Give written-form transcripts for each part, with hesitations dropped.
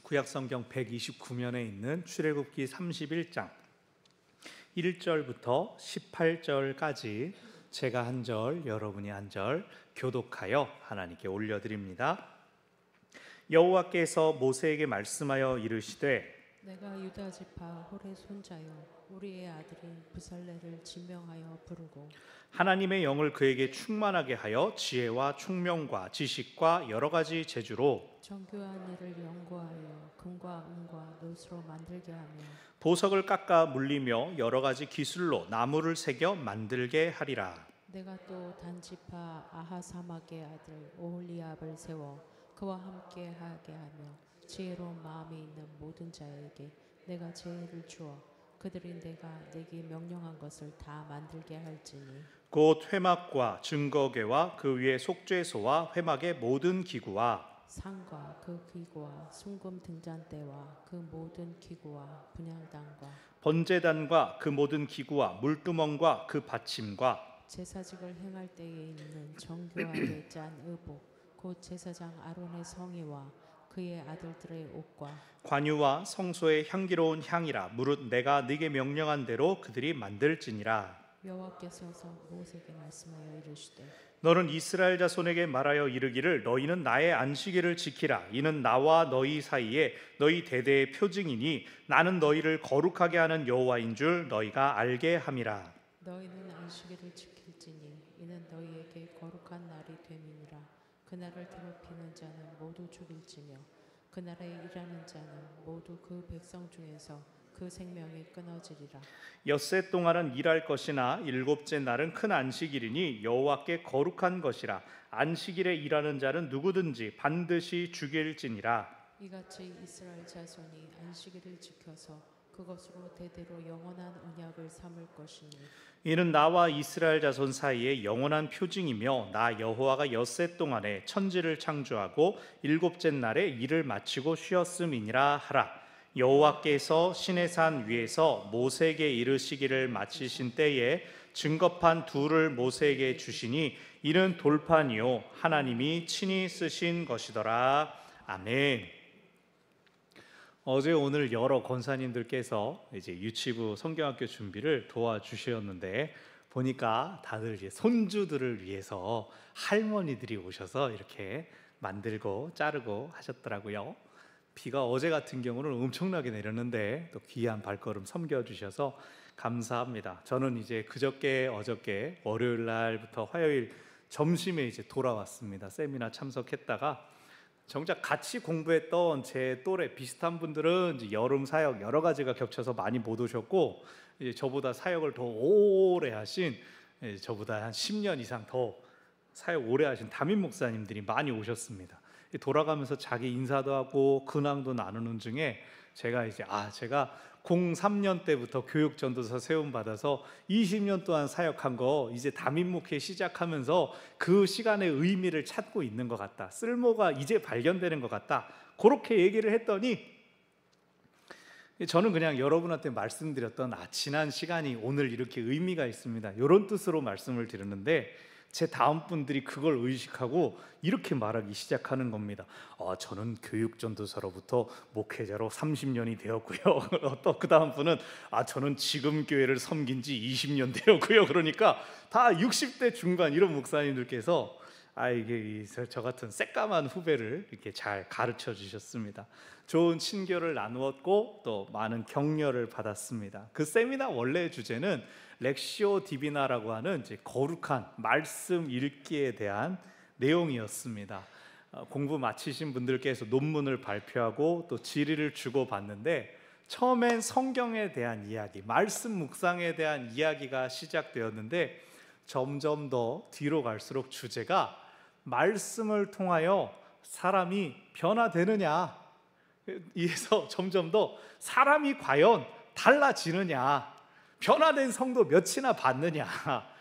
구약성경 129면에 있는 출애굽기 31장 1절부터 18절까지 제가 한 절, 여러분이 한 절 교독하여 하나님께 올려드립니다. 여호와께서 모세에게 말씀하여 이르시되 내가 유다 지파 홀의 손자요 우리의 아들인 부살레를 지명하여 부르고 하나님의 영을 그에게 충만하게 하여 지혜와 총명과 지식과 여러 가지 재주로 정교한 일을 연구하여 금과 은과 노스로 만들게 하며 보석을 깎아 물리며 여러 가지 기술로 나무를 새겨 만들게 하리라. 내가 또 단지파 아하사막의 아들 오홀리압을 세워 그와 함께 하게 하며 지혜로운 마음이 있는 모든 자에게 내가 지혜를 주어 그들이 내가 내게 명령한 것을 다 만들게 할지니 곧 회막과 증거궤와 그 위에 속죄소와 회막의 모든 기구와 상과 그 기구와 순금 등잔대와 그 모든 기구와 분향단과 번제단과 그 모든 기구와 물두멍과 그 받침과 제사직을 행할 때에 있는 정교하게 짠 의복 곧 제사장 아론의 성의와 그의 아들들의 옷과 관유와 성소의 향기로운 향이라 무릇 내가 네게 명령한 대로 그들이 만들지니라. 여호와께서 모세에게 말씀하여 이르시되 너는 이스라엘 자손에게 말하여 이르기를 너희는 나의 안식일을 지키라. 이는 나와 너희 사이에 너희 대대의 표징이니 나는 너희를 거룩하게 하는 여호와인 줄 너희가 알게 함이라. 너희는 안식일을 지킬지니 이는 너희에게 거룩한 날이 됨이니라. 그날을 더럽히는 자는 모두 죽일지며 그날에 일하는 자는 모두 그 백성 중에서 그 생명이 끊어지리라. 엿새 동안은 일할 것이나 일곱째 날은 큰 안식일이니 여호와께 거룩한 것이라. 안식일에 일하는 자는 누구든지 반드시 죽일지니라. 이같이 이스라엘 자손이 안식일을 지켜서 그것으로 대대로 영원한 언약을 삼을 것이니 이는 나와 이스라엘 자손 사이에 영원한 표징이며 나 여호와가 엿새 동안에 천지를 창조하고 일곱째 날에 일을 마치고 쉬었음이니라 하라. 여호와께서 시내산 위에서 모세에게 이르시기를 마치신 때에 증거판 둘을 모세에게 주시니 이는 돌판이요 하나님이 친히 쓰신 것이더라. 아멘. 어제 오늘 여러 권사님들께서 이제 유치부 성경학교 준비를 도와주셨는데 보니까 다들 이제 손주들을 위해서 할머니들이 오셔서 이렇게 만들고 자르고 하셨더라고요. 비가 어제 같은 경우는 엄청나게 내렸는데 또 귀한 발걸음 섬겨주셔서 감사합니다. 저는 이제 그저께 어저께 월요일 날부터 화요일 점심에 이제 돌아왔습니다. 세미나 참석했다가 정작 같이 공부했던 제 또래 비슷한 분들은 이제 여름 사역 여러 가지가 겹쳐서 많이 못 오셨고 이제 저보다 사역을 더 오래 하신 저보다 한 10년 이상 더 사역 오래 하신 담임 목사님들이 많이 오셨습니다. 돌아가면서 자기 인사도 하고 근황도 나누는 중에 제가 03년 때부터 교육전도사 세움 받아서 20년 동안 사역한 거 이제 담임 목회 시작하면서 그 시간의 의미를 찾고 있는 것 같다. 쓸모가 이제 발견되는 것 같다. 그렇게 얘기를 했더니 저는 그냥 여러분한테 말씀드렸던 지난 시간이 오늘 이렇게 의미가 있습니다. 이런 뜻으로 말씀을 드렸는데 제 다음 분들이 그걸 의식하고 이렇게 말하기 시작하는 겁니다. 저는 교육전도사로부터 목회자로 30년이 되었고요. 또 그 다음 분은 저는 지금 교회를 섬긴 지 20년 되었고요. 그러니까 다 60대 중반 이런 목사님들께서 이게 저 같은 새까만 후배를 이렇게 잘 가르쳐 주셨습니다. 좋은 친교를 나누었고 또 많은 격려를 받았습니다. 그 세미나 원래 주제는 렉시오 디비나라고 하는 이제 거룩한 말씀 읽기에 대한 내용이었습니다. 공부 마치신 분들께서 논문을 발표하고 또 질의를 주고받는데 처음엔 성경에 대한 이야기, 말씀 묵상에 대한 이야기가 시작되었는데 점점 더 뒤로 갈수록 주제가 말씀을 통하여 사람이 변화되느냐, 이에서 점점 더 사람이 과연 달라지느냐, 변화된 성도 몇이나 받느냐,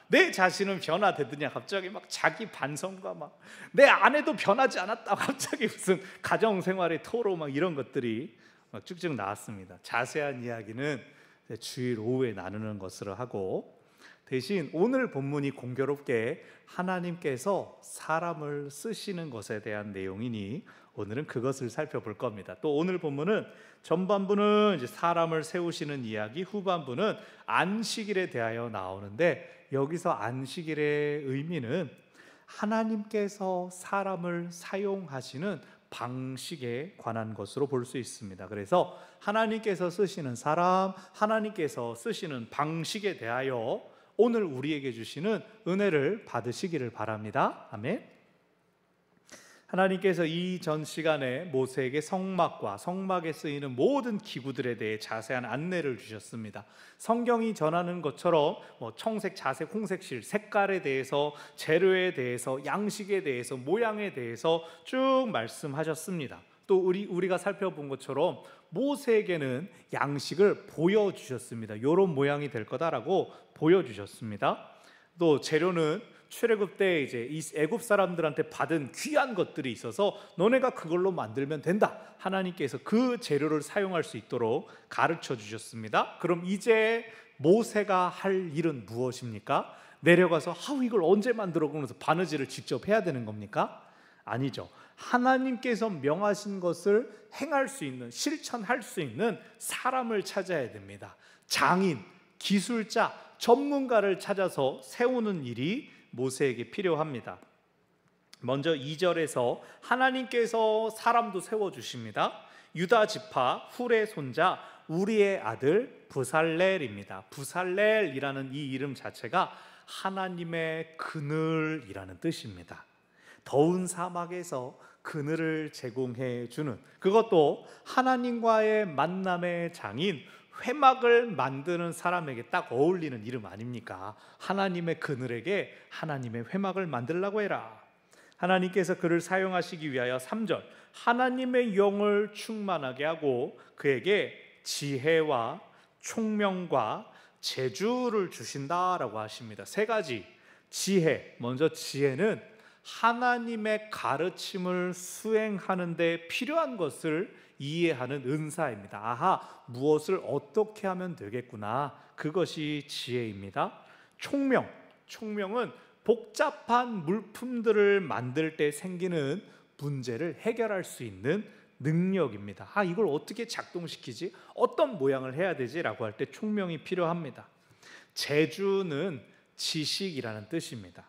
내 자신은 변화되느냐, 갑자기 막 자기 반성과 막 내 아내도 변하지 않았다, 갑자기 무슨 가정생활의 토로 막 이런 것들이 막 쭉쭉 나왔습니다. 자세한 이야기는 주일 오후에 나누는 것으로 하고, 대신 오늘 본문이 공교롭게 하나님께서 사람을 쓰시는 것에 대한 내용이니 오늘은 그것을 살펴볼 겁니다. 또 오늘 본문은 전반부는 이제 사람을 세우시는 이야기, 후반부는 안식일에 대하여 나오는데, 여기서 안식일의 의미는 하나님께서 사람을 사용하시는 방식에 관한 것으로 볼 수 있습니다. 그래서 하나님께서 쓰시는 사람, 하나님께서 쓰시는 방식에 대하여 오늘 우리에게 주시는 은혜를 받으시기를 바랍니다. 아멘. 하나님께서 이전 시간에 모세에게 성막과 성막에 쓰이는 모든 기구들에 대해 자세한 안내를 주셨습니다. 성경이 전하는 것처럼 청색, 자색, 홍색실, 색깔에 대해서, 재료에 대해서, 양식에 대해서, 모양에 대해서 쭉 말씀하셨습니다. 또 우리가 살펴본 것처럼 모세에게는 양식을 보여주셨습니다. 이런 모양이 될 거다라고 보여주셨습니다. 또 재료는 출애굽 때 이제 이 애굽 사람들한테 받은 귀한 것들이 있어서 너네가 그걸로 만들면 된다. 하나님께서 그 재료를 사용할 수 있도록 가르쳐 주셨습니다. 그럼 이제 모세가 할 일은 무엇입니까? 내려가서 이걸 언제 만들어? 그러면서 바느질을 직접 해야 되는 겁니까? 아니죠. 하나님께서 명하신 것을 행할 수 있는, 실천할 수 있는 사람을 찾아야 됩니다. 장인, 기술자, 전문가를 찾아서 세우는 일이 모세에게 필요합니다. 먼저 2절에서 하나님께서 사람도 세워주십니다. 유다 지파 훌의 손자 우리의 아들 부살렐입니다. 부살렐이라는 이 이름 자체가 하나님의 그늘이라는 뜻입니다. 더운 사막에서 그늘을 제공해 주는, 그것도 하나님과의 만남의 장인, 회막을 만드는 사람에게 딱 어울리는 이름 아닙니까? 하나님의 그늘에게 하나님의 회막을 만들라고 해라. 하나님께서 그를 사용하시기 위하여 3절 하나님의 영을 충만하게 하고 그에게 지혜와 총명과 재주를 주신다라고 하십니다. 세 가지 지혜. 먼저 지혜는 하나님의 가르침을 수행하는 데 필요한 것을 이해하는 은사입니다. 무엇을 어떻게 하면 되겠구나. 그것이 지혜입니다. 총명은 복잡한 물품들을 만들 때 생기는 문제를 해결할 수 있는 능력입니다. 이걸 어떻게 작동시키지? 어떤 모양을 해야 되지? 라고 할 때 총명이 필요합니다. 재주는 지식이라는 뜻입니다.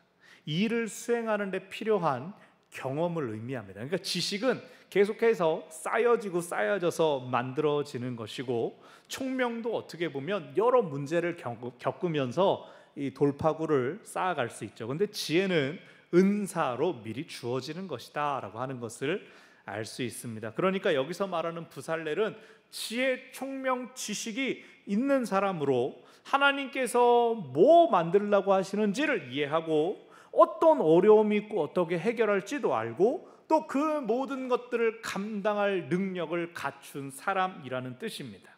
일을 수행하는 데 필요한 경험을 의미합니다. 그러니까 지식은 계속해서 쌓여져서 만들어지는 것이고, 총명도 어떻게 보면 여러 문제를 겪으면서 이 돌파구를 쌓아갈 수 있죠. 그런데 지혜는 은사로 미리 주어지는 것이다 라고 하는 것을 알 수 있습니다. 그러니까 여기서 말하는 부살렐은 지혜, 총명, 지식이 있는 사람으로 하나님께서 뭐 만들려고 하시는지를 이해하고 어떤 어려움이 있고 어떻게 해결할지도 알고 또 그 모든 것들을 감당할 능력을 갖춘 사람이라는 뜻입니다.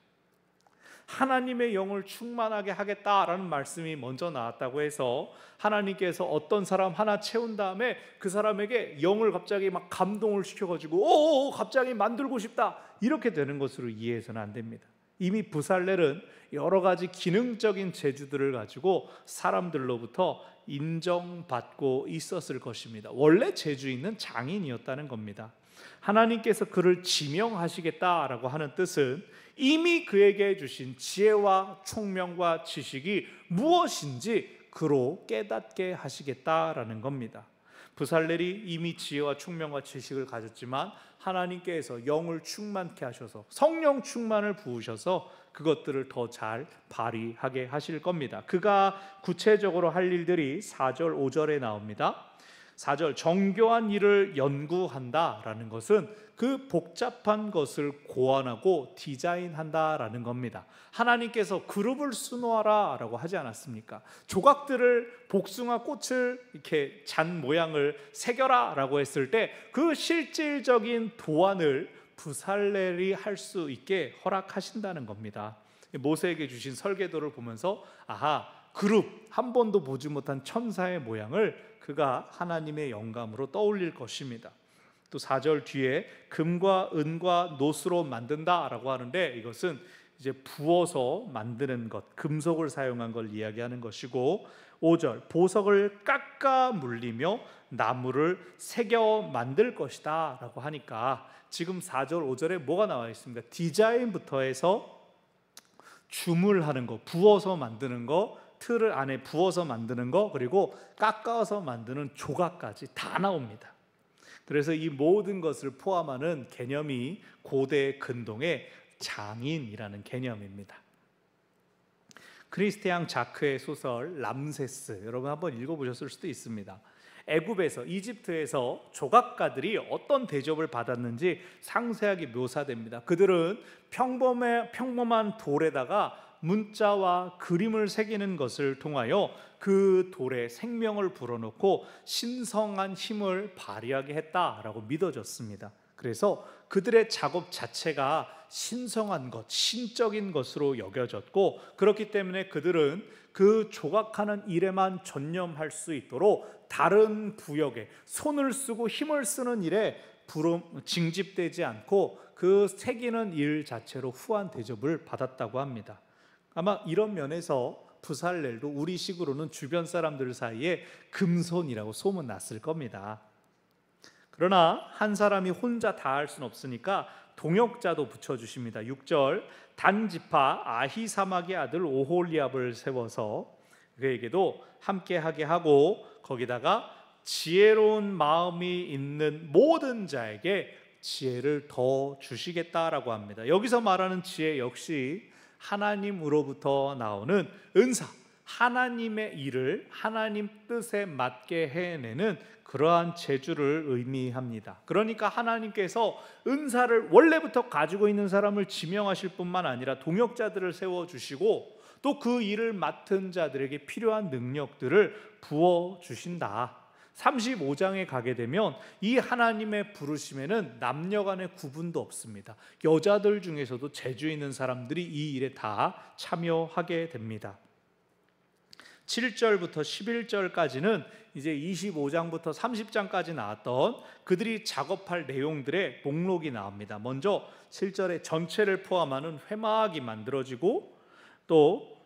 하나님의 영을 충만하게 하겠다라는 말씀이 먼저 나왔다고 해서 하나님께서 어떤 사람 하나 채운 다음에 그 사람에게 영을 갑자기 막 감동을 시켜가지고 갑자기 만들고 싶다 이렇게 되는 것으로 이해해서는 안 됩니다. 이미 부살렐은 여러 가지 기능적인 재주들을 가지고 사람들로부터 인정받고 있었을 것입니다. 원래 재주 있는 장인이었다는 겁니다. 하나님께서 그를 지명하시겠다라고 하는 뜻은 이미 그에게 주신 지혜와 총명과 지식이 무엇인지 그로 깨닫게 하시겠다라는 겁니다. 부살렐이 이미 지혜와 총명과 지식을 가졌지만 하나님께서 영을 충만케 하셔서 성령 충만을 부으셔서 그것들을 더 잘 발휘하게 하실 겁니다. 그가 구체적으로 할 일들이 4절 5절에 나옵니다. 4절 정교한 일을 연구한다라는 것은 그 복잡한 것을 고안하고 디자인한다라는 겁니다. 하나님께서 그룹을 수놓아라 라고 하지 않았습니까? 조각들을 복숭아 꽃을 이렇게 잔 모양을 새겨라 라고 했을 때 그 실질적인 도안을 부살렐이 할 수 있게 허락하신다는 겁니다. 모세에게 주신 설계도를 보면서 그룹 한 번도 보지 못한 천사의 모양을 그가 하나님의 영감으로 떠올릴 것입니다. 또 4절 뒤에 금과 은과 노스로 만든다라고 하는데 이것은 이제 부어서 만드는 것, 금속을 사용한 걸 이야기하는 것이고 5절 보석을 깎아 물리며 나무를 새겨 만들 것이다 라고 하니까 지금 4절 5절에 뭐가 나와 있습니까? 디자인부터 해서 주물하는 거, 부어서 만드는 거, 틀을 안에 부어서 만드는 거, 그리고 깎아서 만드는 조각까지 다 나옵니다. 그래서 이 모든 것을 포함하는 개념이 고대 근동의 장인이라는 개념입니다. 크리스티앙 자크의 소설 람세스, 여러분 한번 읽어보셨을 수도 있습니다. 애굽에서, 이집트에서 조각가들이 어떤 대접을 받았는지 상세하게 묘사됩니다. 그들은 평범한 돌에다가 문자와 그림을 새기는 것을 통하여 그 돌에 생명을 불어넣고 신성한 힘을 발휘하게 했다라고 믿어졌습니다. 그래서 그들의 작업 자체가 신성한 것, 신적인 것으로 여겨졌고, 그렇기 때문에 그들은 그 조각하는 일에만 전념할 수 있도록 다른 부역에 손을 쓰고 힘을 쓰는 일에 징집되지 않고 그 새기는 일 자체로 후한 대접을 받았다고 합니다. 아마 이런 면에서 부살렐도 우리식으로는 주변 사람들 사이에 금손이라고 소문났을 겁니다. 그러나 한 사람이 혼자 다 할 수는 없으니까 동역자도 붙여주십니다. 6절 단지파 아히사막의 아들 오홀리압을 세워서 그에게도 함께하게 하고 거기다가 지혜로운 마음이 있는 모든 자에게 지혜를 더 주시겠다라고 합니다. 여기서 말하는 지혜 역시 하나님으로부터 나오는 은사, 하나님의 일을 하나님 뜻에 맞게 해내는 그러한 재주를 의미합니다. 그러니까 하나님께서 은사를 원래부터 가지고 있는 사람을 지명하실 뿐만 아니라 동역자들을 세워주시고 또 그 일을 맡은 자들에게 필요한 능력들을 부어주신다. 35장에 가게 되면 이 하나님의 부르심에는 남녀 간의 구분도 없습니다. 여자들 중에서도 재주 있는 사람들이 이 일에 다 참여하게 됩니다. 7절부터 11절까지는 이제 25장부터 30장까지 나왔던 그들이 작업할 내용들의 목록이 나옵니다. 먼저 7절에 전체를 포함하는 회막이 만들어지고 또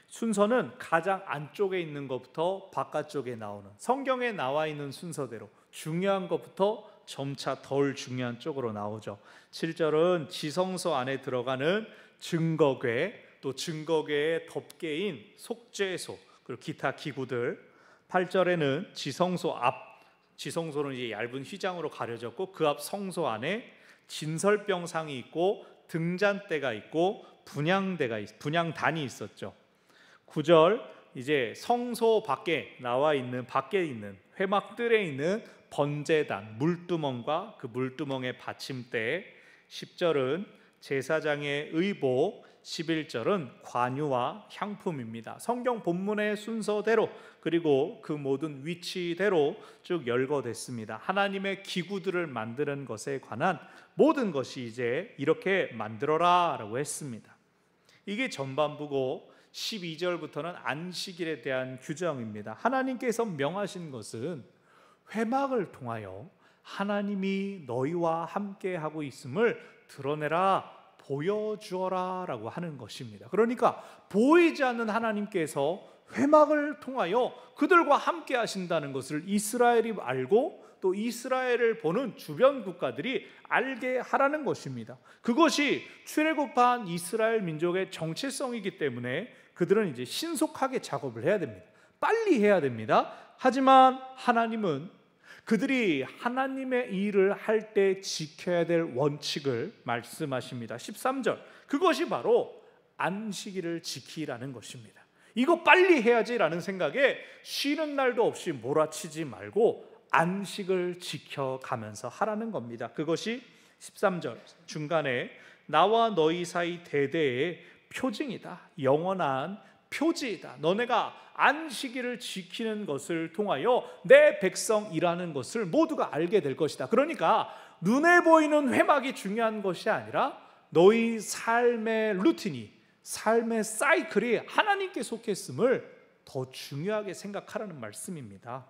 순서는 가장 안쪽에 있는 것부터 바깥쪽에 나오는 성경에 나와 있는 순서대로 중요한 것부터 점차 덜 중요한 쪽으로 나오죠. 7절은 지성소 안에 들어가는 증거궤, 또 증거궤의 덮개인 속죄소, 그리고 기타 기구들. 8절에는 지성소 앞, 지성소는 이제 얇은 휘장으로 가려졌고 그 앞 성소 안에 진설병상이 있고 등잔대가 있고 분향단이 있었죠. 9절 이제 성소 밖에 밖에 있는 회막들에 있는 번제단, 물두멍과 그 물두멍의 받침대. 10절은 제사장의 의복, 11절은 관유와 향품입니다. 성경 본문의 순서대로 그리고 그 모든 위치대로 쭉 열거됐습니다. 하나님의 기구들을 만드는 것에 관한 모든 것이 이제 이렇게 만들어라 라고 했습니다. 이게 전반부고 12절부터는 안식일에 대한 규정입니다. 하나님께서 명하신 것은 회막을 통하여 하나님이 너희와 함께하고 있음을 드러내라, 보여주어라 라고 하는 것입니다. 그러니까 보이지 않는 하나님께서 회막을 통하여 그들과 함께 하신다는 것을 이스라엘이 알고 또 이스라엘을 보는 주변 국가들이 알게 하라는 것입니다. 그것이 출애굽한 이스라엘 민족의 정체성이기 때문에 그들은 이제 신속하게 작업을 해야 됩니다. 빨리 해야 됩니다. 하지만 하나님은 그들이 하나님의 일을 할 때 지켜야 될 원칙을 말씀하십니다. 13절, 그것이 바로 안식일을 지키라는 것입니다. 이거 빨리 해야지라는 생각에 쉬는 날도 없이 몰아치지 말고 안식을 지켜가면서 하라는 겁니다. 그것이 13절 중간에 나와 너희 사이 대대의 표징이다, 영원한 표지이다. 너네가 안식일을 지키는 것을 통하여 내 백성이라는 것을 모두가 알게 될 것이다. 그러니까 눈에 보이는 회막이 중요한 것이 아니라 너희 삶의 루틴이, 삶의 사이클이 하나님께 속했음을 더 중요하게 생각하라는 말씀입니다.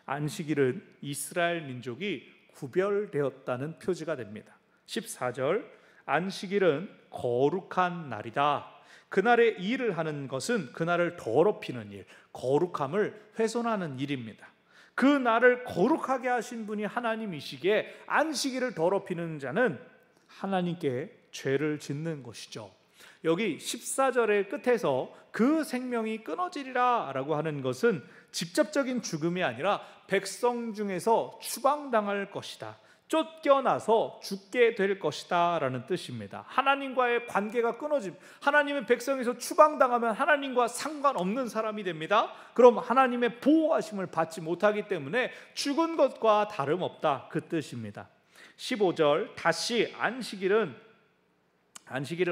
안식일은 이스라엘 민족이 구별되었다는 표지가 됩니다. 14절 안식일은 거룩한 날이다. 그날에 일을 하는 것은 그날을 더럽히는 일, 거룩함을 훼손하는 일입니다. 그 날을 거룩하게 하신 분이 하나님이시기에 안식일을 더럽히는 자는 하나님께 죄를 짓는 것이죠. 여기 14절의 끝에서 그 생명이 끊어지리라 라고 하는 것은 직접적인 죽음이 아니라 백성 중에서 추방당할 것이다, 쫓겨나서 죽게 될 것이다 라는 뜻입니다. 하나님과의 관계가 끊어짐, 하나님의 백성에서 추방당하면 하나님과 상관없는 사람이 됩니다. 그럼 하나님의 보호하심을 받지 못하기 때문에 죽은 것과 다름없다, 그 뜻입니다. 15절 다시 안식일을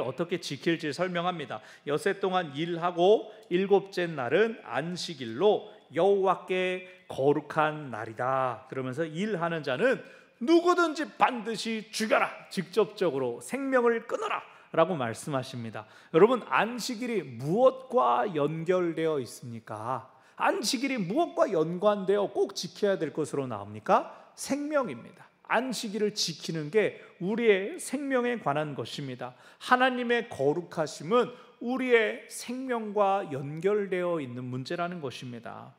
어떻게 지킬지 설명합니다. 엿새 동안 일하고 일곱째 날은 안식일로 여호와께 거룩한 날이다. 그러면서 일하는 자는 누구든지 반드시 죽여라, 직접적으로 생명을 끊어라 라고 말씀하십니다. 여러분, 안식일이 무엇과 연결되어 있습니까? 안식일이 무엇과 연관되어 꼭 지켜야 될 것으로 나옵니까? 생명입니다. 안식일을 지키는 게 우리의 생명에 관한 것입니다. 하나님의 거룩하심은 우리의 생명과 연결되어 있는 문제라는 것입니다.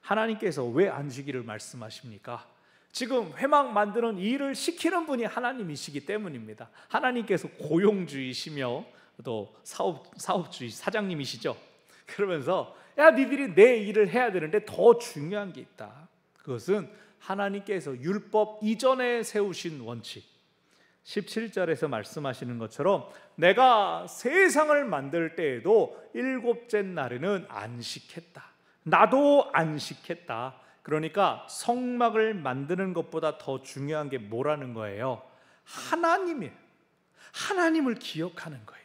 하나님께서 왜 안식일을 말씀하십니까? 지금 회막 만드는 일을 시키는 분이 하나님이시기 때문입니다. 하나님께서 고용주이시며 또 사업주의 사장님이시죠. 그러면서 야, 니들이 내 일을 해야 되는데 더 중요한 게 있다. 그것은 하나님께서 율법 이전에 세우신 원칙, 17절에서 말씀하시는 것처럼 내가 세상을 만들 때에도 일곱째 날에는 안식했다, 나도 안식했다. 그러니까 성막을 만드는 것보다 더 중요한 게 뭐라는 거예요? 하나님을 기억하는 거예요.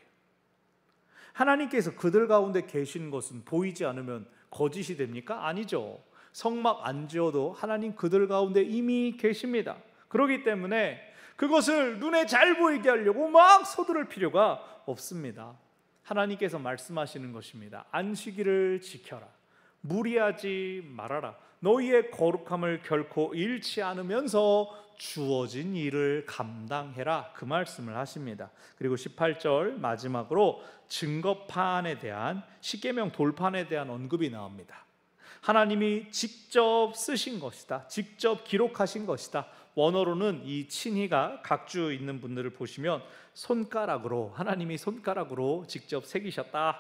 하나님께서 그들 가운데 계신 것은 보이지 않으면 거짓이 됩니까? 아니죠. 성막 안 지어도 하나님 그들 가운데 이미 계십니다. 그렇기 때문에 그것을 눈에 잘 보이게 하려고 막 서두를 필요가 없습니다. 하나님께서 말씀하시는 것입니다. 안식일을 지켜라, 무리하지 말아라, 너희의 거룩함을 결코 잃지 않으면서 주어진 일을 감당해라, 그 말씀을 하십니다. 그리고 18절 마지막으로 증거판에 대한, 십계명 돌판에 대한 언급이 나옵니다. 하나님이 직접 쓰신 것이다, 직접 기록하신 것이다. 원어로는 이 친히가 각주 있는 분들을 보시면 하나님이 손가락으로 직접 새기셨다.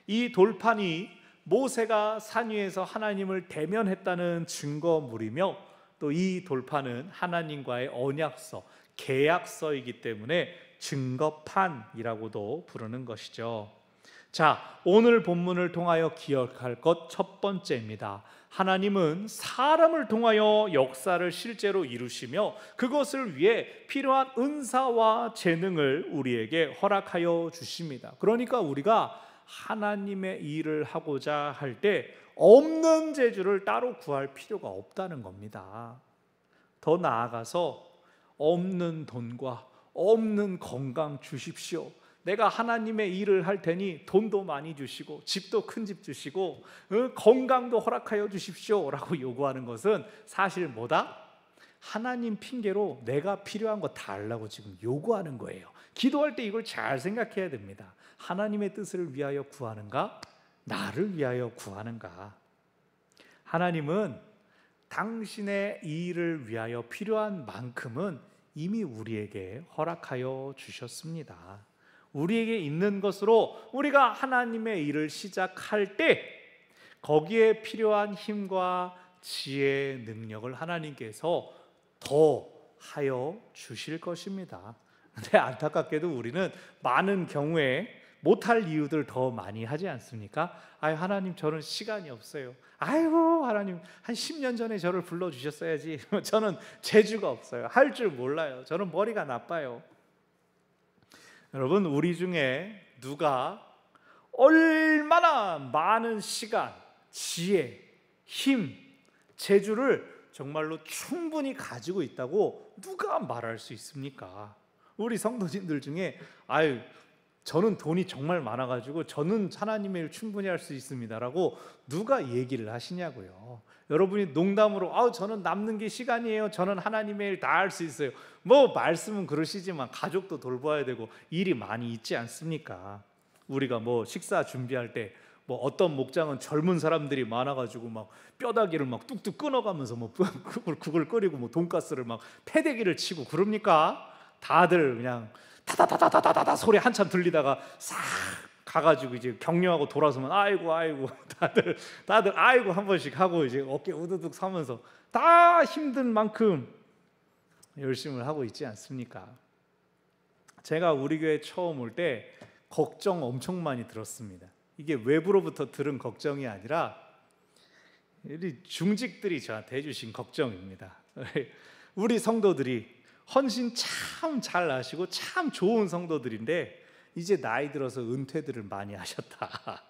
이 돌판이 모세가 산 위에서 하나님을 대면했다는 증거물이며 또 이 돌판은 하나님과의 언약서, 계약서이기 때문에 증거판이라고도 부르는 것이죠. 자, 오늘 본문을 통하여 기억할 것 첫 번째입니다. 하나님은 사람을 통하여 역사를 실제로 이루시며 그것을 위해 필요한 은사와 재능을 우리에게 허락하여 주십니다. 그러니까 우리가 하나님의 일을 하고자 할 때 없는 재주를 따로 구할 필요가 없다는 겁니다. 더 나아가서 없는 돈과 없는 건강 주십시오. 내가 하나님의 일을 할 테니 돈도 많이 주시고 집도 큰 집 주시고 건강도 허락하여 주십시오 라고 요구하는 것은 사실 뭐다? 하나님 핑계로 내가 필요한 거 다 하려고 지금 요구하는 거예요. 기도할 때 이걸 잘 생각해야 됩니다. 하나님의 뜻을 위하여 구하는가? 나를 위하여 구하는가? 하나님은 당신의 일을 위하여 필요한 만큼은 이미 우리에게 허락하여 주셨습니다. 우리에게 있는 것으로 우리가 하나님의 일을 시작할 때 거기에 필요한 힘과 지혜, 능력을 하나님께서 더 하여 주실 것입니다. 근데 안타깝게도 우리는 많은 경우에 못할 이유들 더 많이 하지 않습니까? 하나님 저는 시간이 없어요. 아이고 하나님 한 10년 전에 저를 불러주셨어야지. 저는 재주가 없어요. 할 줄 몰라요. 저는 머리가 나빠요. 여러분, 우리 중에 누가 얼마나 많은 시간, 지혜, 힘, 재주를 정말로 충분히 가지고 있다고 누가 말할 수 있습니까? 우리 성도님들 중에 저는 돈이 정말 많아가지고 저는 하나님의 일 충분히 할 수 있습니다라고 누가 얘기를 하시냐고요. 여러분이 농담으로 저는 남는 게 시간이에요, 저는 하나님의 일 다 할 수 있어요, 뭐 말씀은 그러시지만 가족도 돌봐야 되고 일이 많이 있지 않습니까? 우리가 뭐 식사 준비할 때 뭐 어떤 목장은 젊은 사람들이 많아가지고 막 뼈다귀를 막 뚝뚝 끊어가면서 뭐 국을 끓이고 뭐 돈가스를 막 패대기를 치고 그럽니까? 다들 그냥 다다다다다다다 소리 한참 들리다가 싹 가가지고 이제 격려하고 돌아서면 아이고 다들 아이고 한 번씩 하고 이제 어깨 우두둑 서면서 다 힘든 만큼 열심을 하고 있지 않습니까? 제가 우리 교회 처음 올 때 걱정 엄청 많이 들었습니다. 이게 외부로부터 들은 걱정이 아니라 우리 중직들이 저한테 해주신 걱정입니다. 우리 성도들이 헌신 참 잘 아시고 참 좋은 성도들인데 이제 나이 들어서 은퇴들을 많이 하셨다.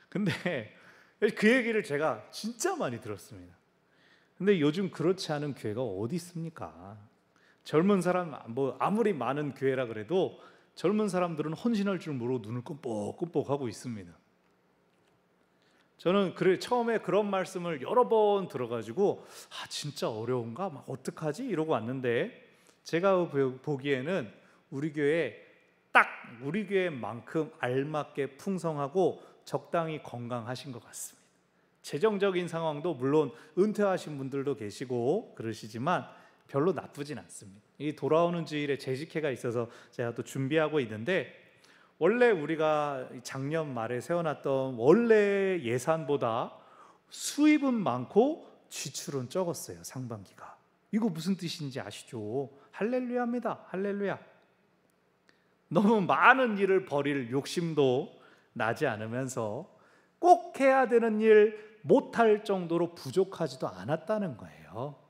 근데 그 얘기를 제가 진짜 많이 들었습니다. 근데 요즘 그렇지 않은 교회가 어디 있습니까? 젊은 사람 뭐 아무리 많은 교회라 그래도 젊은 사람들은 헌신할 줄 모르고 눈을 끔뻑끔뻑 하고 있습니다. 저는 처음에 그런 말씀을 여러 번 들어가지고 진짜 어려운가? 막 어떡하지? 이러고 왔는데 제가 보기에는 우리 교회 딱 우리 교회만큼 알맞게 풍성하고 적당히 건강하신 것 같습니다. 재정적인 상황도 물론 은퇴하신 분들도 계시고 그러시지만 별로 나쁘진 않습니다. 이 돌아오는 주일에 재직회가 있어서 제가 또 준비하고 있는데 원래 우리가 작년 말에 세워놨던 원래 예산보다 수입은 많고 지출은 적었어요. 상반기가. 이거 무슨 뜻인지 아시죠? 할렐루야입니다. 할렐루야. 너무 많은 일을 벌일 욕심도 나지 않으면서 꼭 해야 되는 일 못할 정도로 부족하지도 않았다는 거예요.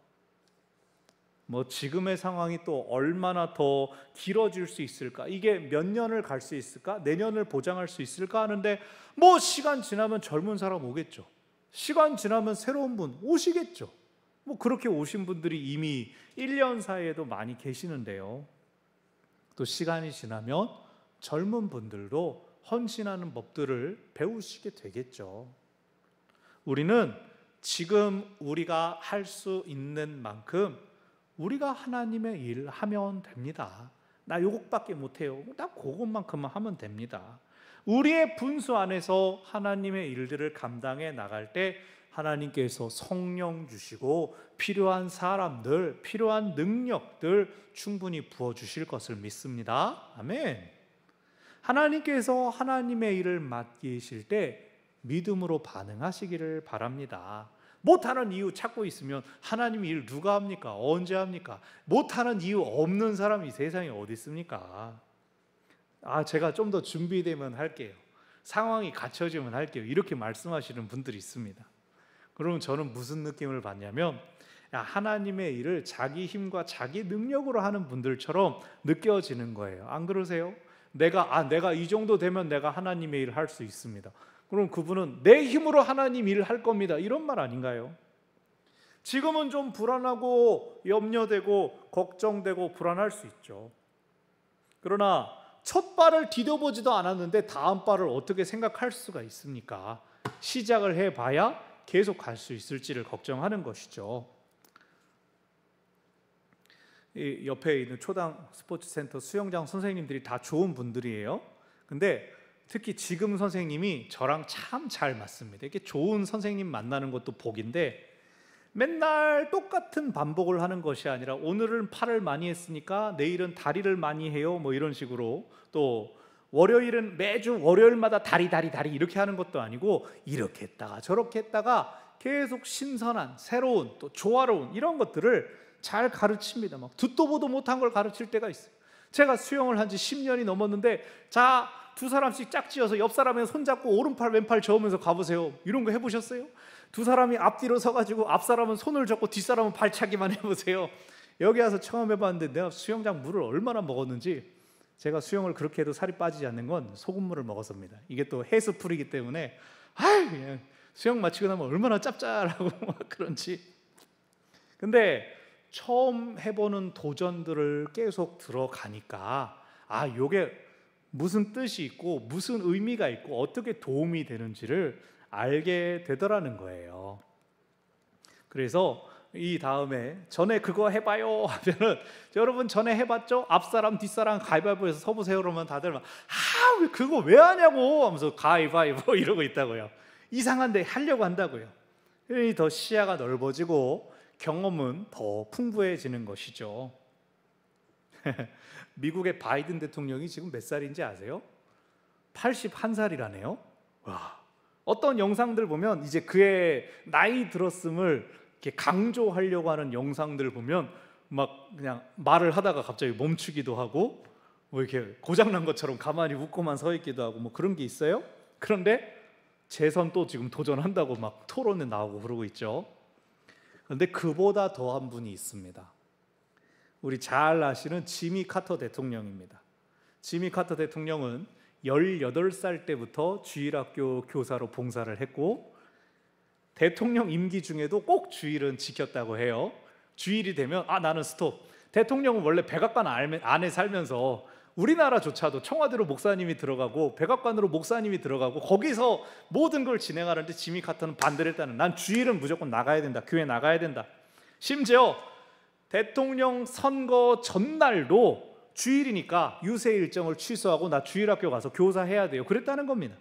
뭐 지금의 상황이 또 얼마나 더 길어질 수 있을까? 이게 몇 년을 갈 수 있을까? 내년을 보장할 수 있을까 하는데 뭐 시간 지나면 젊은 사람 오겠죠. 시간 지나면 새로운 분 오시겠죠. 뭐 그렇게 오신 분들이 이미 1년 사이에도 많이 계시는데요. 또 시간이 지나면 젊은 분들도 헌신하는 법들을 배우시게 되겠죠. 우리는 지금 우리가 할 수 있는 만큼 우리가 하나님의 일을 하면 됩니다. 나 요것밖에 못해요. 나 그것만큼만 하면 됩니다. 우리의 분수 안에서 하나님의 일들을 감당해 나갈 때 하나님께서 성령 주시고 필요한 사람들, 필요한 능력들 충분히 부어주실 것을 믿습니다. 아멘. 하나님께서 하나님의 일을 맡기실 때 믿음으로 반응하시기를 바랍니다. 못하는 이유 찾고 있으면 하나님 일 누가 합니까? 언제 합니까? 못하는 이유 없는 사람이 세상에 어디 있습니까? 제가 좀 더 준비되면 할게요. 상황이 갖춰지면 할게요. 이렇게 말씀하시는 분들이 있습니다. 그러면 저는 무슨 느낌을 받냐면 하나님의 일을 자기 힘과 자기 능력으로 하는 분들처럼 느껴지는 거예요. 안 그러세요? 내가 이 정도 되면 내가 하나님의 일을 할 수 있습니다. 그럼 그분은 내 힘으로 하나님 일을 할 겁니다. 이런 말 아닌가요? 지금은 좀 불안하고 염려되고 걱정되고 불안할 수 있죠. 그러나 첫 발을 디뎌보지도 않았는데 다음 발을 어떻게 생각할 수가 있습니까? 시작을 해봐야 계속 갈 수 있을지를 걱정하는 것이죠. 이 옆에 있는 초당 스포츠센터 수영장 선생님들이 다 좋은 분들이에요. 근데 특히 지금 선생님이 저랑 참 잘 맞습니다. 이렇게 좋은 선생님 만나는 것도 복인데 맨날 똑같은 반복을 하는 것이 아니라 오늘은 팔을 많이 했으니까 내일은 다리를 많이 해요. 뭐 이런 식으로 또 월요일은 매주 월요일마다 다리 이렇게 하는 것도 아니고 이렇게 했다가 저렇게 했다가 계속 신선한 새로운 또 조화로운 이런 것들을 잘 가르칩니다. 막 듣도 보도 못한 걸 가르칠 때가 있어요. 제가 수영을 한 지 10년이 넘었는데 자, 두 사람씩 짝지어서 옆 사람의 손잡고 오른팔 왼팔 저으면서 가보세요. 이런 거 해보셨어요? 두 사람이 앞뒤로 서가지고 앞 사람은 손을 잡고 뒷 사람은 발차기만 해보세요. 여기 와서 처음 해봤는데 내가 수영장 물을 얼마나 먹었는지, 제가 수영을 그렇게 해도 살이 빠지지 않는 건 소금물을 먹어서입니다. 이게 또 해수풀이기 때문에 그냥 수영 마치고 나면 얼마나 짭짤하고 막 그런지. 근데 처음 해보는 도전들을 계속 들어가니까 요게 무슨 뜻이 있고 무슨 의미가 있고 어떻게 도움이 되는지를 알게 되더라는 거예요. 그래서 이 다음에 전에 그거 해봐요 하면은, 여러분 전에 해봤죠? 앞사람 뒷사람 가위바위보해서 서보세요 그러면 다들 막 그거 왜 하냐고 하면서 가위바위보 이러고 있다고요. 이상한데 하려고 한다고요. 더 시야가 넓어지고 경험은 더 풍부해지는 것이죠. 미국의 바이든 대통령이 지금 몇 살인지 아세요? 81살이라네요. 와. 어떤 영상들 보면 이제 그의 나이 들었음을 이렇게 강조하려고 하는 영상들 보면 막 그냥 말을 하다가 갑자기 멈추기도 하고 뭐 이렇게 고장난 것처럼 가만히 웃고만 서 있기도 하고 뭐 그런 게 있어요. 그런데 재선 또 지금 도전한다고 막 토론에 나오고 그러고 있죠. 그런데 그보다 더한 분이 있습니다. 우리 잘 아시는 지미 카터 대통령입니다. 지미 카터 대통령은 18살 때부터 주일학교 교사로 봉사를 했고, 대통령 임기 중에도 꼭 주일은 지켰다고 해요. 주일이 되면 나는 스톱. 대통령은 원래 백악관 안에 살면서 우리나라조차도 청와대로 목사님이 들어가고 백악관으로 목사님이 들어가고 거기서 모든 걸 진행하는데, 지미 카터는 반대를 했다는, 난 주일은 무조건 나가야 된다, 교회 나가야 된다. 심지어 대통령 선거 전날도 주일이니까 유세 일정을 취소하고 나 주일학교 가서 교사해야 돼요, 그랬다는 겁니다.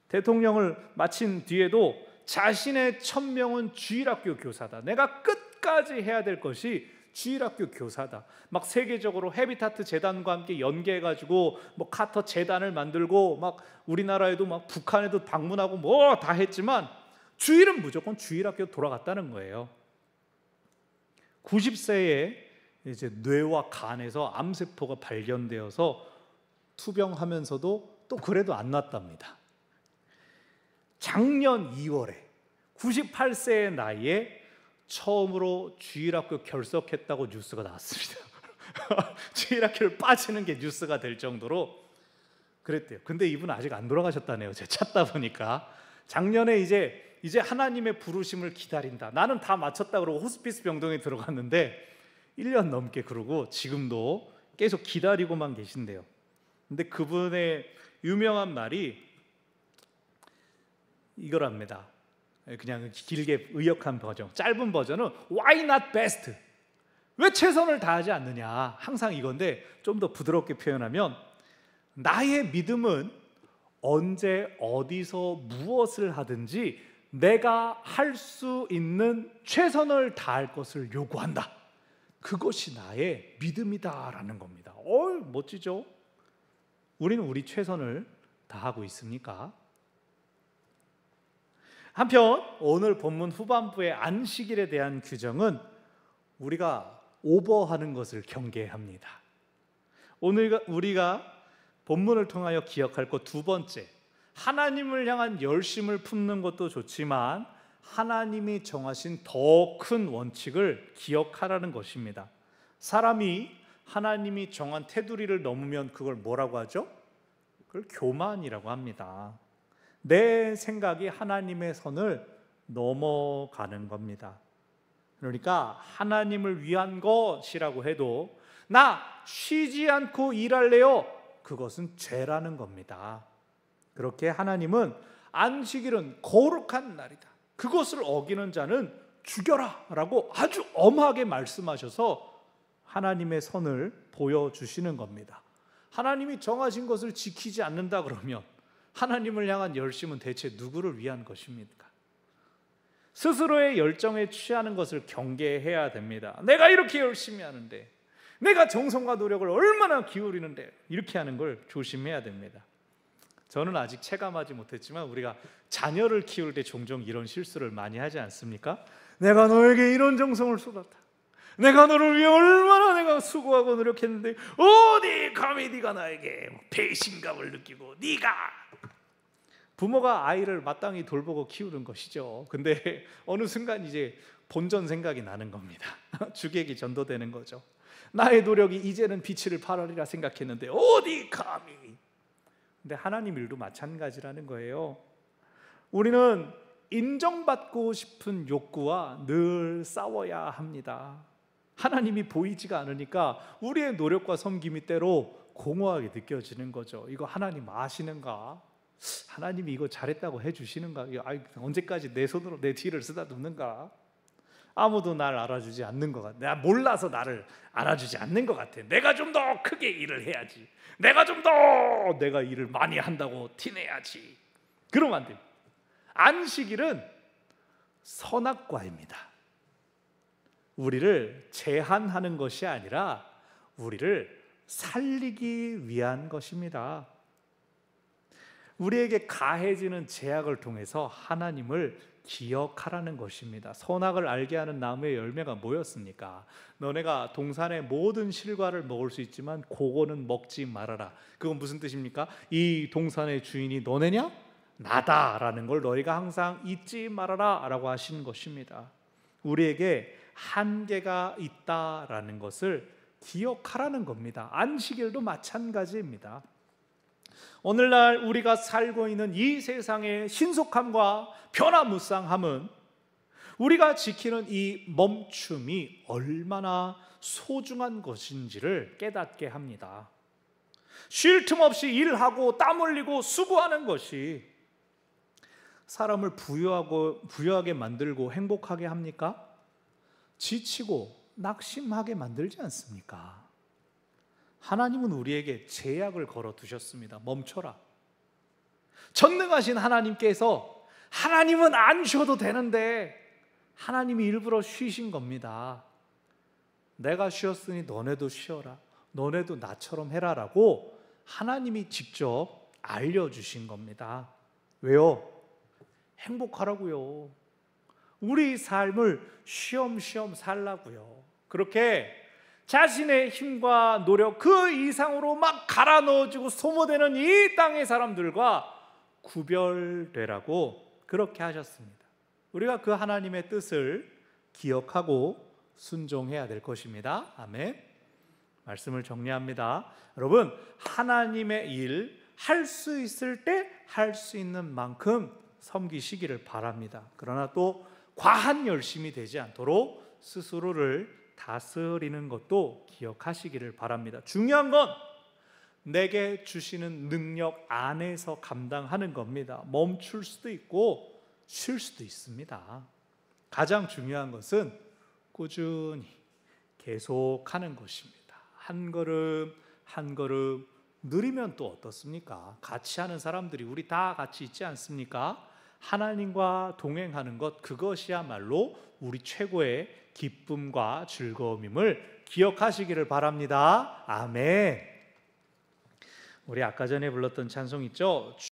대통령을 마친 뒤에도 자신의 천명은 주일학교 교사다, 내가 끝까지 해야 될 것이 주일학교 교사다. 막 세계적으로 헤비타트 재단과 함께 연계해가지고 뭐 카터 재단을 만들고 막 우리나라에도 막 북한에도 방문하고 뭐 다 했지만 주일은 무조건 주일학교 돌아갔다는 거예요. 90세에 이제 뇌와 간에서 암세포가 발견되어서 투병하면서도 또 그래도 안 낫답니다. 작년 2월에 98세의 나이에 처음으로 주일학교 결석했다고 뉴스가 나왔습니다. 주일학교를 빠지는 게 뉴스가 될 정도로 그랬대요. 근데 이분은 아직 안 돌아가셨다네요. 제가 찾다 보니까 작년에 이제 하나님의 부르심을 기다린다, 나는 다 마쳤다 그러고 호스피스 병동에 들어갔는데 1년 넘게 그러고 지금도 계속 기다리고만 계신대요. 근데 그분의 유명한 말이 이거랍니다. 그냥 길게 의역한 버전, 짧은 버전은 Why not best? 왜 최선을 다하지 않느냐, 항상 이건데 좀 더 부드럽게 표현하면, 나의 믿음은 언제 어디서 무엇을 하든지 내가 할 수 있는 최선을 다할 것을 요구한다, 그것이 나의 믿음이다라는 겁니다. 멋지죠? 우리는 우리 최선을 다하고 있습니까? 한편 오늘 본문 후반부의 안식일에 대한 규정은 우리가 오버하는 것을 경계합니다. 오늘 우리가 본문을 통하여 기억할 것 두 번째, 하나님을 향한 열심을 품는 것도 좋지만 하나님이 정하신 더 큰 원칙을 기억하라는 것입니다. 사람이 하나님이 정한 테두리를 넘으면 그걸 뭐라고 하죠? 그걸 교만이라고 합니다. 내 생각이 하나님의 선을 넘어가는 겁니다. 그러니까 하나님을 위한 것이라고 해도 나 쉬지 않고 일할래요, 그것은 죄라는 겁니다. 그렇게 하나님은 안식일은 거룩한 날이다, 그것을 어기는 자는 죽여라 라고 아주 엄하게 말씀하셔서 하나님의 선을 보여주시는 겁니다. 하나님이 정하신 것을 지키지 않는다 그러면 하나님을 향한 열심은 대체 누구를 위한 것입니까? 스스로의 열정에 취하는 것을 경계해야 됩니다. 내가 이렇게 열심히 하는데, 내가 정성과 노력을 얼마나 기울이는데, 이렇게 하는 걸 조심해야 됩니다. 저는 아직 체감하지 못했지만 우리가 자녀를 키울 때 종종 이런 실수를 많이 하지 않습니까? 내가 너에게 이런 정성을 쏟았다, 내가 너를 위해 얼마나 내가 수고하고 노력했는데 어디 감히 네가 나에게 배신감을 느끼고, 네가 부모가 아이를 마땅히 돌보고 키우는 것이죠. 근데 어느 순간 이제 본전 생각이 나는 겁니다. 주객이 전도되는 거죠. 나의 노력이 이제는 빛을 발하리라 생각했는데 어디 감히. 근데 하나님 일도 마찬가지라는 거예요. 우리는 인정받고 싶은 욕구와 늘 싸워야 합니다. 하나님이 보이지가 않으니까 우리의 노력과 섬김이 때로 공허하게 느껴지는 거죠. 이거 하나님 아시는가? 하나님이 이거 잘했다고 해주시는가? 언제까지 내 손으로 내 뒤를 쓰다듬는가? 아무도 날 알아주지 않는 것 같아. 내가 몰라서 나를 알아주지 않는 것 같아. 내가 좀 더 크게 일을 해야지. 내가 일을 많이 한다고 티내야지. 그러면 안 됩니다. 안식일은 선악과입니다. 우리를 제한하는 것이 아니라 우리를 살리기 위한 것입니다. 우리에게 가해지는 제약을 통해서 하나님을 기억하라는 것입니다. 선악을 알게 하는 나무의 열매가 뭐였습니까? 너네가 동산의 모든 실과를 먹을 수 있지만 그거는 먹지 말아라. 그건 무슨 뜻입니까? 이 동산의 주인이 너네냐? 나다라는 걸 너희가 항상 잊지 말아라 라고 하시는 것입니다. 우리에게 한계가 있다라는 것을 기억하라는 겁니다. 안식일도 마찬가지입니다. 오늘날 우리가 살고 있는 이 세상의 신속함과 변화무쌍함은 우리가 지키는 이 멈춤이 얼마나 소중한 것인지를 깨닫게 합니다. 쉴 틈 없이 일하고 땀 흘리고 수고하는 것이 사람을 부유하게 만들고 행복하게 합니까? 지치고 낙심하게 만들지 않습니까? 하나님은 우리에게 제약을 걸어 두셨습니다. 멈춰라. 전능하신 하나님께서 하나님은 안 쉬어도 되는데 하나님이 일부러 쉬신 겁니다. 내가 쉬었으니 너네도 쉬어라. 너네도 나처럼 해라라고 하나님이 직접 알려주신 겁니다. 왜요? 행복하라고요. 우리 삶을 쉬엄쉬엄 살라고요. 그렇게 자신의 힘과 노력 그 이상으로 막 갈아 넣어지고 소모되는 이 땅의 사람들과 구별되라고 그렇게 하셨습니다. 우리가 그 하나님의 뜻을 기억하고 순종해야 될 것입니다. 아멘. 말씀을 정리합니다. 여러분, 하나님의 일 할 수 있을 때 할 수 있는 만큼 섬기시기를 바랍니다. 그러나 또 과한 열심이 되지 않도록 스스로를 다스리는 것도 기억하시기를 바랍니다. 중요한 건 내게 주시는 능력 안에서 감당하는 겁니다. 멈출 수도 있고 쉴 수도 있습니다. 가장 중요한 것은 꾸준히 계속하는 것입니다. 한 걸음 한 걸음 느리면 또 어떻습니까? 같이 하는 사람들이 우리 다 같이 있지 않습니까? 하나님과 동행하는 것, 그것이야말로 우리 최고의 기쁨과 즐거움임을 기억하시기를 바랍니다. 아멘. 우리 아까 전에 불렀던 찬송 있죠?